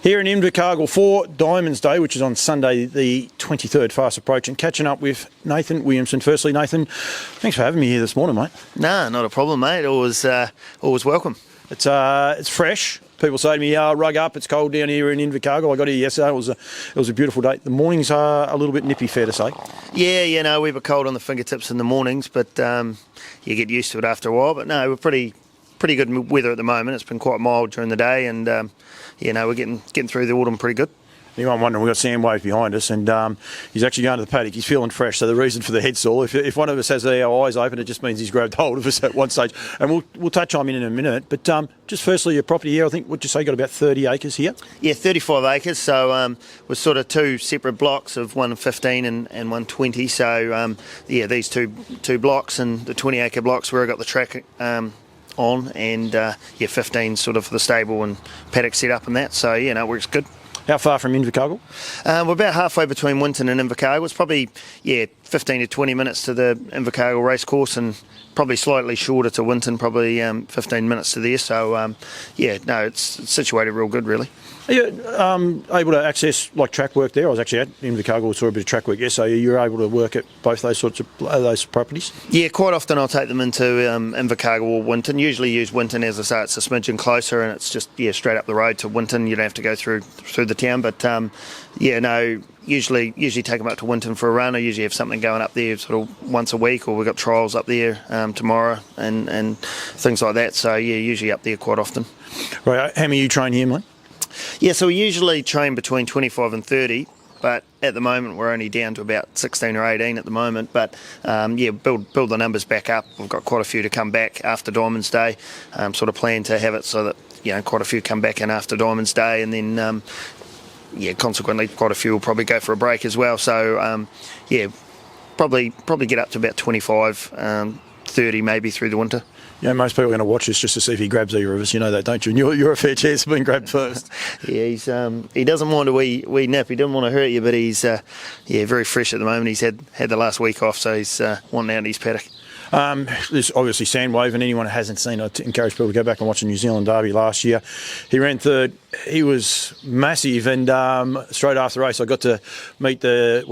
Here in Invercargill for Diamonds Day, which is on Sunday the 23rd, fast approaching, catching up with Nathan Williamson. Firstly, Nathan, thanks for having me here this morning, mate. No, not a problem, mate. Always welcome. It's fresh. People say to me, rug up, it's cold down here in Invercargill. I got here yesterday, it was a beautiful day. The mornings are a little bit nippy, fair to say. Yeah, we were cold on the fingertips in the mornings, but you get used to it after a while. But no, we're pretty good weather at the moment. It's been quite mild during the day, and we're getting through the autumn pretty good. Anyone wondering, we've got Sam Wave behind us, and he's actually going to the paddock. He's feeling fresh, so the reason for the head stall, if one of us has our eyes open, it just means he's grabbed hold of us at one stage. And we'll touch on him in a minute. But just firstly, your property here, I think, what'd you say, got about 30 acres here? Yeah, 35 acres. So we're sort of two separate blocks of 115 and 120. So, these two blocks and the 20-acre blocks where I got the track on, and 15 sort of for the stable and paddock set up and that. So, it works good. How far from Invercargill? We're about halfway between Winton and Invercargill. It's probably 15 to 20 minutes to the Invercargill racecourse, and probably slightly shorter to Winton, probably 15 minutes to there. So it's situated real good, really. Are you able to access like track work there? I was actually at Invercargill, saw a bit of track work yesterday. You're able to work at both those sorts of those properties? Yeah, quite often I'll take them into Invercargill or Winton. Usually use Winton, as I say, it's a smidgen closer, and it's just straight up the road to Winton. You don't have to go through the town, but usually take them up to Winton for a run. I usually have something going up there sort of once a week, or we've got trials up there tomorrow and things like that. So usually up there quite often. Right, how many you train here, mate? Yeah, so we usually train between 25 and 30, but at the moment we're only down to about 16 or 18 at the moment. But build the numbers back up. We've got quite a few to come back after Diamonds Day. Sort of plan to have it so that quite a few come back in after Diamonds Day, and then consequently quite a few will probably go for a break as well. So probably get up to about 25, 30 maybe through the winter. Most people are going to watch this just to see if he grabs either of us. You know that, don't you? And you're a fair chance of being grabbed first. Yeah, he doesn't mind a wee nap. He doesn't want to hurt you, but he's very fresh at the moment. He's had the last week off, so he's wanting out in his paddock. There's obviously Sandwave, and anyone who hasn't seen it, I encourage people to go back and watch the New Zealand Derby last year. He ran third. He was massive, and straight after the race, I got to meet the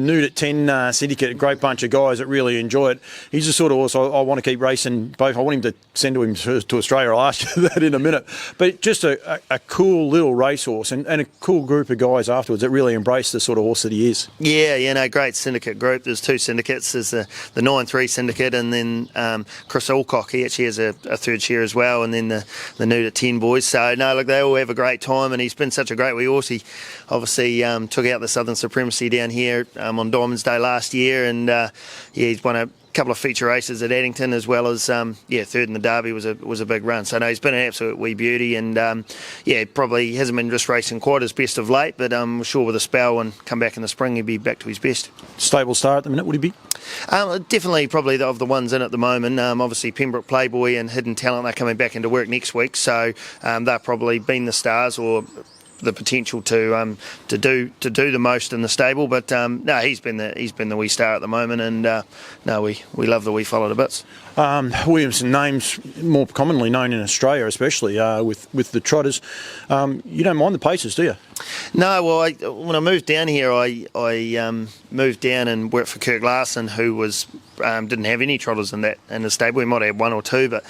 Nude at 10 syndicate, a great bunch of guys that really enjoy it. He's the sort of horse I want to keep racing both. I want him to send him to Australia. I'll ask you that in a minute. But just a cool little racehorse, and a cool group of guys afterwards that really embrace the sort of horse that he is. Great syndicate group. There's two syndicates. There's the 9-3 syndicate, and then Chris Alcock, he actually has a third share as well, and then the Nude at 10 boys. So they all have a great time, and he's been such a great wee horse. He obviously took out the Southern Supremacy down here on Diamonds Day last year, and he's won a couple of feature races at Addington, as well as third in the Derby was a big run. So he's been an absolute wee beauty, and probably hasn't been just racing quite his best of late, but I'm sure with a spell and come back in the spring he'll be back to his best. Stable star at the minute, would he be? Definitely probably of the ones in at the moment. Obviously Pembroke Playboy and Hidden Talent, they're coming back into work next week, so they've probably been the stars, or the potential to do the most in the stable, but he's been the wee star at the moment, and we love the wee fella to bits. Williamson, names more commonly known in Australia, especially with the trotters. You don't mind the paces, do you? No, well, when I moved down here, I moved down and worked for Kirk Larson, who didn't have any trotters in the stable. We might have one or two, but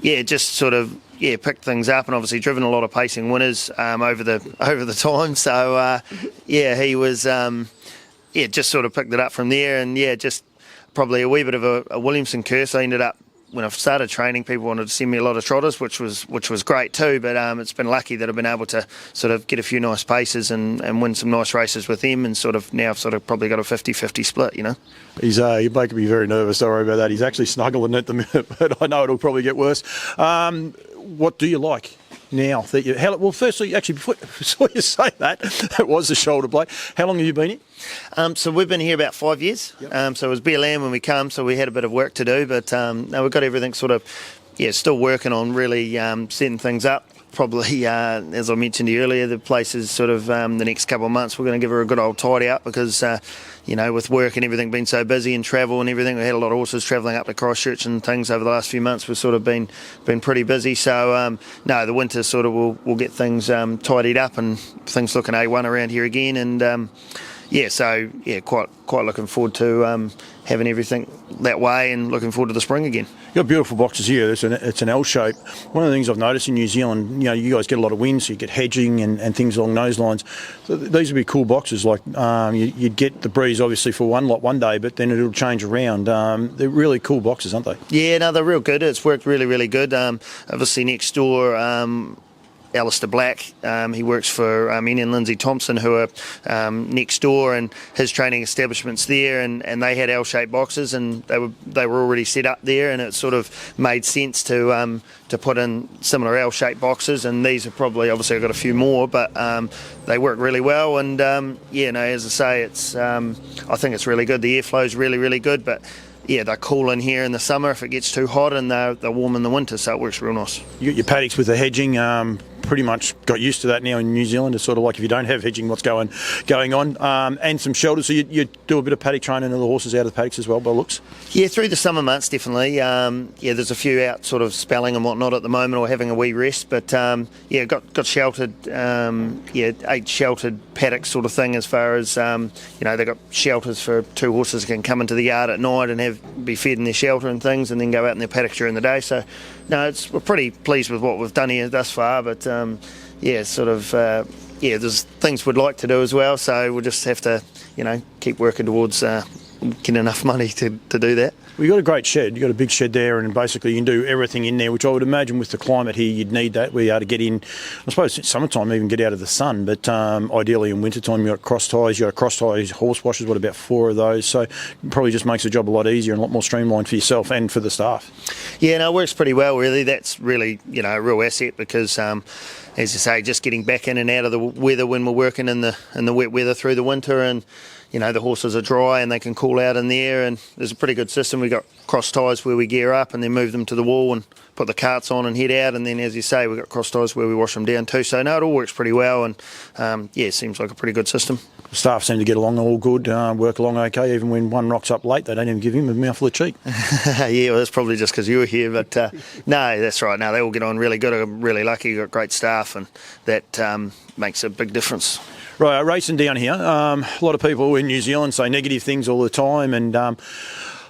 just sort of picked things up, and obviously driven a lot of pacing winners over the time. So he was just sort of picked it up from there, and just probably a wee bit of a Williamson curse. I ended up, when I started training, people wanted to send me a lot of trotters, which was great too. But it's been lucky that I've been able to sort of get a few nice paces and win some nice races with them, and now I've sort of probably got a 50-50 split, He's making me very nervous. Don't worry about that. He's actually snuggling at the minute, but I know it'll probably get worse. What do you like now that you? Firstly, actually, before you say that, it was the shoulder blade. How long have you been here? So we've been here about 5 years. Yep. So it was bare land when we come, so we had a bit of work to do, but we've got everything sort of, still working on really setting things up. probably, as I mentioned earlier, the place is sort of the next couple of months we're going to give her a good old tidy up because, with work and everything being so busy and travel and everything, we had a lot of horses travelling up to Christchurch and things over the last few months. We've sort of been pretty busy. So, the winter sort of will get things tidied up and things looking A1 around here again. And, quite looking forward to having everything that way and looking forward to the spring again. You've got beautiful boxes here. It's an L shape. One of the things I've noticed in New Zealand, you guys get a lot of wind, so you get hedging and things along those lines. So these would be cool boxes. Like you'd get the breeze obviously for one lot one day, but then it'll change around. They're really cool boxes, aren't they? Yeah, no, they're real good. It's worked really, really good. Obviously next door, Alistair Black, he works for Ian and Lindsay Thompson, who are next door, and his training establishment's there, and they had L-shaped boxes, and they were already set up there, and it sort of made sense to put in similar L-shaped boxes, and these are probably, obviously I've got a few more, but they work really well, and as I say, it's I think it's really good. The airflow's really, really good, but yeah, they're cool in here in the summer if it gets too hot, and they're warm in the winter, so it works real nice. You got your paddocks with the hedging. Pretty much got used to that now in New Zealand. It's sort of like if you don't have hedging, what's going on, and some shelters. So you do a bit of paddock training of the horses out of the paddocks as well, by looks. Yeah, through the summer months, definitely. There's a few out sort of spelling and whatnot at the moment, or having a wee rest. But got sheltered. 8 sheltered paddocks sort of thing. As far as they've got shelters for 2 horses that can come into the yard at night and be fed in their shelter and things, and then go out in their paddock during the day. So no, we're pretty pleased with what we've done here thus far. But there's things we'd like to do as well, so we'll just have to, keep working towards getting enough money to do that. Well, you've got a great shed. You've got a big shed there, and basically you can do everything in there, which I would imagine with the climate here you'd need that. We are to get in, I suppose in summertime even get out of the sun, but ideally in wintertime you've got cross ties, you've got cross ties, horse washers, about 4 of those, so it probably just makes the job a lot easier and a lot more streamlined for yourself and for the staff. Yeah, no, it works pretty well really. That's really, a real asset because as you say, just getting back in and out of the weather when we're working in the wet weather through the winter, and the horses are dry and they can cool out in there, and there's a pretty good system. We've got cross ties where we gear up and then move them to the wall and put the carts on and head out, and then as you say, we've got cross ties where we wash them down too. So no, it all works pretty well, and it seems like a pretty good system. The staff seem to get along all good, work along okay, even when one rocks up late, they don't even give him a mouthful of cheek. Yeah, well, that's probably just because you were here, but no, that's right. No, they all get on really good. I'm really lucky, you've got great staff, and that makes a big difference. Right, racing down here, a lot of people in New Zealand say negative things all the time, and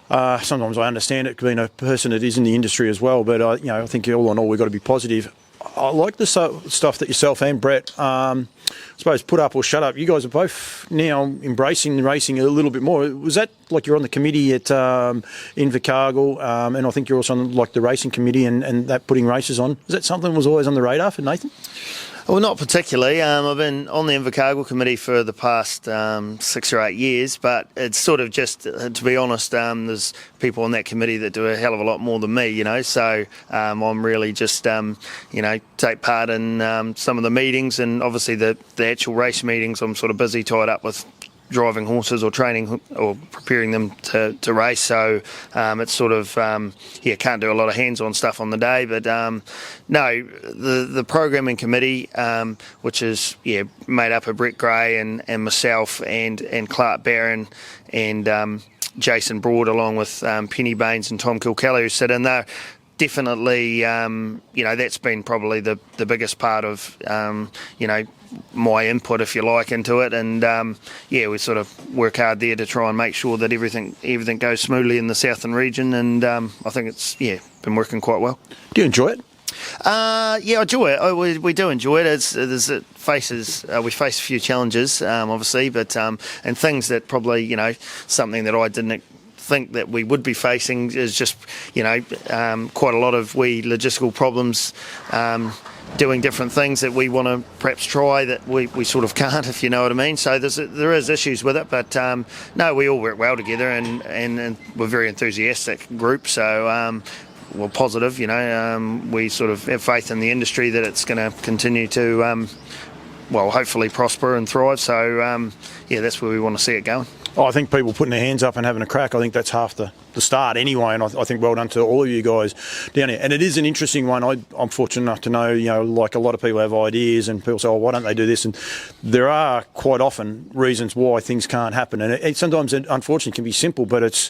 sometimes I understand it, being a person that is in the industry as well, but I think all in all we've got to be positive. I like the stuff that yourself and Brett, I suppose, put up or shut up. You guys are both now embracing the racing a little bit more. Was that like you're on the committee at Invercargill, and I think you're also on like the racing committee and that putting races on? Is that something that was always on the radar for Nathan? Well, not particularly. I've been on the Invercargill committee for the past 6 or 8 years, but it's sort of just, to be honest, there's people on that committee that do a hell of a lot more than me, so I'm really just, take part in some of the meetings, and obviously the actual race meetings I'm sort of busy tied up with driving horses or training or preparing them to race, so it's sort of can't do a lot of hands-on stuff on the day, but no, the programming committee, which is made up of Brett Gray and myself and Clark Barron and Jason Broad, along with Penny Baines and Tom Kilkelly, who sit in there. Definitely, that's been probably the biggest part of, my input, if you like, into it. And, we sort of work hard there to try and make sure that everything goes smoothly in the southern region. And I think it's, been working quite well. Do you enjoy it? I enjoy it. We do enjoy it. We face a few challenges, obviously, but and things that probably, something that I didn't think that we would be facing is just, quite a lot of logistical problems, doing different things that we want to perhaps try that we sort of can't, if you know what I mean. So there is issues with it, but no, we all work well together, and we're a very enthusiastic group. So we're positive, we sort of have faith in the industry that it's going to continue to hopefully prosper and thrive. So that's where we want to see it going. I think people putting their hands up and having a crack, I think that's half the start anyway, and I think well done to all of you guys down here. And it is an interesting one. I'm fortunate enough to know, like a lot of people have ideas and people say, oh, why don't they do this? And there are quite often reasons why things can't happen. And sometimes it unfortunately can be simple, but it's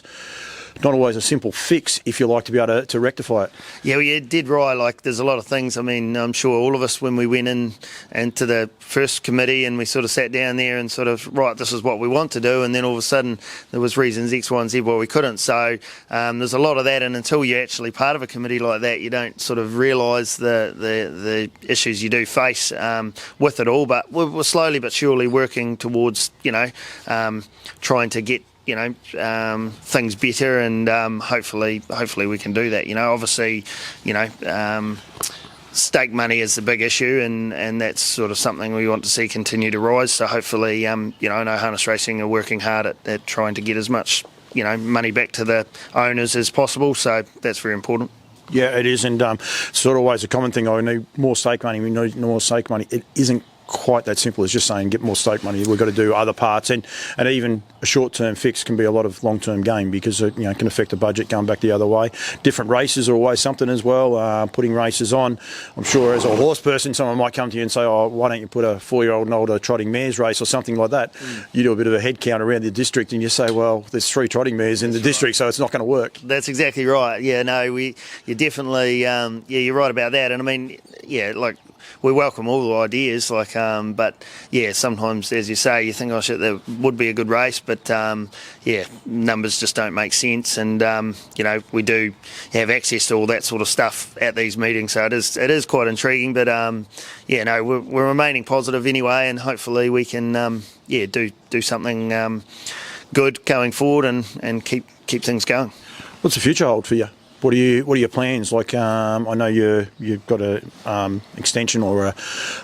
not always a simple fix if you like to be able to rectify it. Yeah, well, you did right. Like, there's a lot of things. I mean, I'm sure all of us, when we went into the first committee and we sort of sat down there and sort of, right, this is what we want to do, and then all of a sudden there was reasons X, Y, and Z why we couldn't. So there's a lot of that, and until you're actually part of a committee like that, you don't sort of realise the issues you do face with it all. But we're slowly but surely working towards, trying to get things better, and hopefully we can do that. Obviously, stake money is the big issue, and that's sort of something we want to see continue to rise. So hopefully, I know Harness Racing are working hard at trying to get as much money back to the owners as possible. So that's very important. Yeah, it is, and sort of always a common thing. I need more stake money. We need more stake money. It isn't quite that simple as just saying get more stake money. We've got to do other parts, and even a short-term fix can be a lot of long-term gain, because it can affect the budget going back the other way. Different races are always something as well. Putting races on, I'm sure as a horse person, someone might come to you and say, oh, why don't you put a 4-year-old and older trotting mares race or something like that. You do a bit of a head count around the district and you say, well, there's 3 trotting mares in the district, so it's not going to work. That's exactly right. Yeah, no, you're definitely you're right about that. And I mean, we welcome all the ideas, but yeah, sometimes, as you say, you think, oh shit, that would be a good race, but numbers just don't make sense, and we do have access to all that sort of stuff at these meetings, so it is quite intriguing, but we're remaining positive anyway, and hopefully we can do something good going forward and keep things going. What's the future hold for you? What are your plans? Like, I know you've got a extension or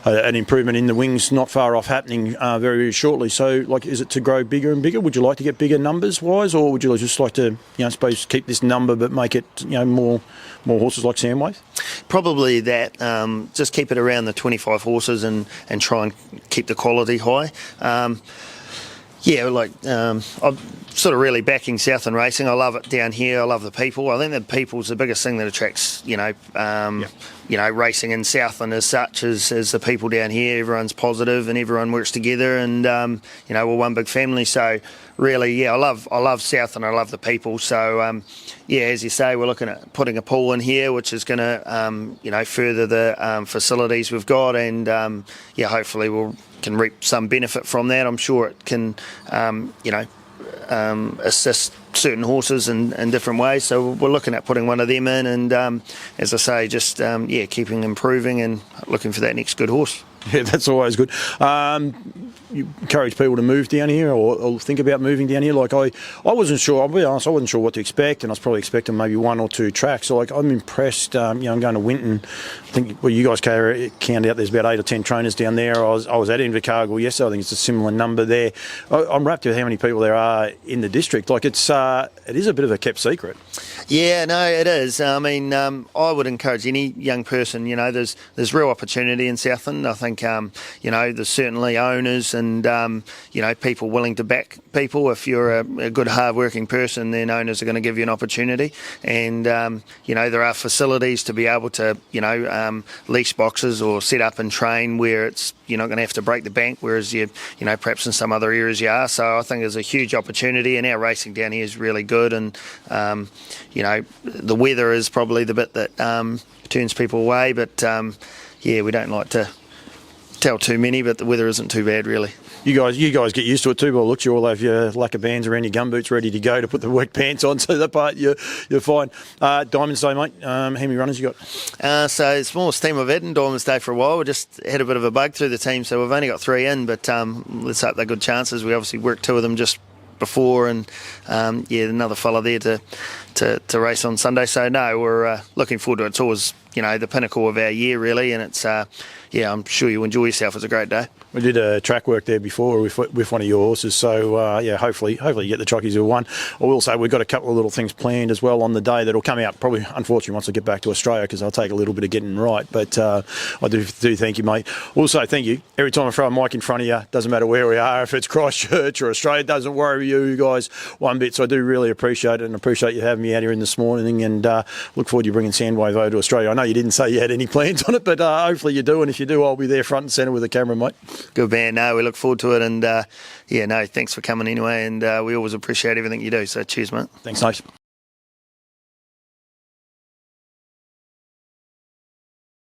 an improvement in the wings not far off happening very, very shortly. So, like, is it to grow bigger and bigger? Would you like to get bigger numbers wise, or would you just like to, I suppose, keep this number but make it, more horses like Sandwave? Probably that. Just keep it around the 25 horses and try and keep the quality high. I'm sort of really backing Southern Racing. I love it down here. I love the people. I think the people's the biggest thing that attracts, racing in Southland as such, as the people down here. Everyone's positive and everyone works together, and we're one big family. So really, I love Southland. I love the people. So as you say, we're looking at putting a pool in here, which is going to further the facilities we've got, and hopefully we'll can reap some benefit from that. I'm sure it can assist certain horses in different ways, so we're looking at putting one of them in, and as I say, just keeping improving and looking for that next good horse. Yeah, that's always good. You encourage people to move down here, or think about moving down here. Like I wasn't sure. I'll be honest, I wasn't sure what to expect, and I was probably expecting maybe 1 or 2 tracks. So I'm impressed. I'm going to Winton. I think you guys count out. There's about 8 or 10 trainers down there. I was at Invercargill yesterday. I think it's a similar number there. I'm wrapped with how many people there are in the district. Like it is a bit of a kept secret. Yeah, no, it is. I mean, I would encourage any young person. There's real opportunity in Southland. I think there's certainly owners and people willing to back people. If you're a good hard-working person, then owners are going to give you an opportunity. And there are facilities to be able to lease boxes or set up and train where you're not going to have to break the bank, whereas perhaps in some other areas you are. So I think there's a huge opportunity, and our racing down here is really good. And the weather is probably the bit that turns people away, but we don't like to tell too many, but the weather isn't too bad really. You guys get used to it too. Well, look, you all have your lacquer bands around your gumboots ready to go to put the wet pants on, so that part you're fine. Diamonds Day, mate. How many runners you got? So it's smallest team I've had in Diamonds Day for a while. We just had a bit of a bug through the team, so we've only got 3 in, but let's hope they're good chances. We obviously worked 2 of them just before, and another fella there to to race on Sunday. So no, we're looking forward to it. It's always, you know, the pinnacle of our year really, and it's yeah, I'm sure you'll enjoy yourself. It's a great day. We did track work there before with one of your horses, so yeah, hopefully you get the jockeys who won. I will say we've got a couple of little things planned as well on the day that'll come out probably, unfortunately, once I get back to Australia, because I'll take a little bit of getting right. But I do thank you, mate. Also, thank you. Every time I throw a mic in front of you, doesn't matter where we are, if it's Christchurch or Australia, it doesn't worry you guys one bit. So I do really appreciate it, and appreciate you having me out here in this morning, and look forward to you bringing Sandwave over to Australia. I know you didn't say you had any plans on it, but hopefully you do, and if you do, I'll be there front and centre with the camera, mate. Good man. No, we look forward to it, and yeah, no, thanks for coming anyway, and we always appreciate everything you do. So cheers, mate. Thanks, Nate.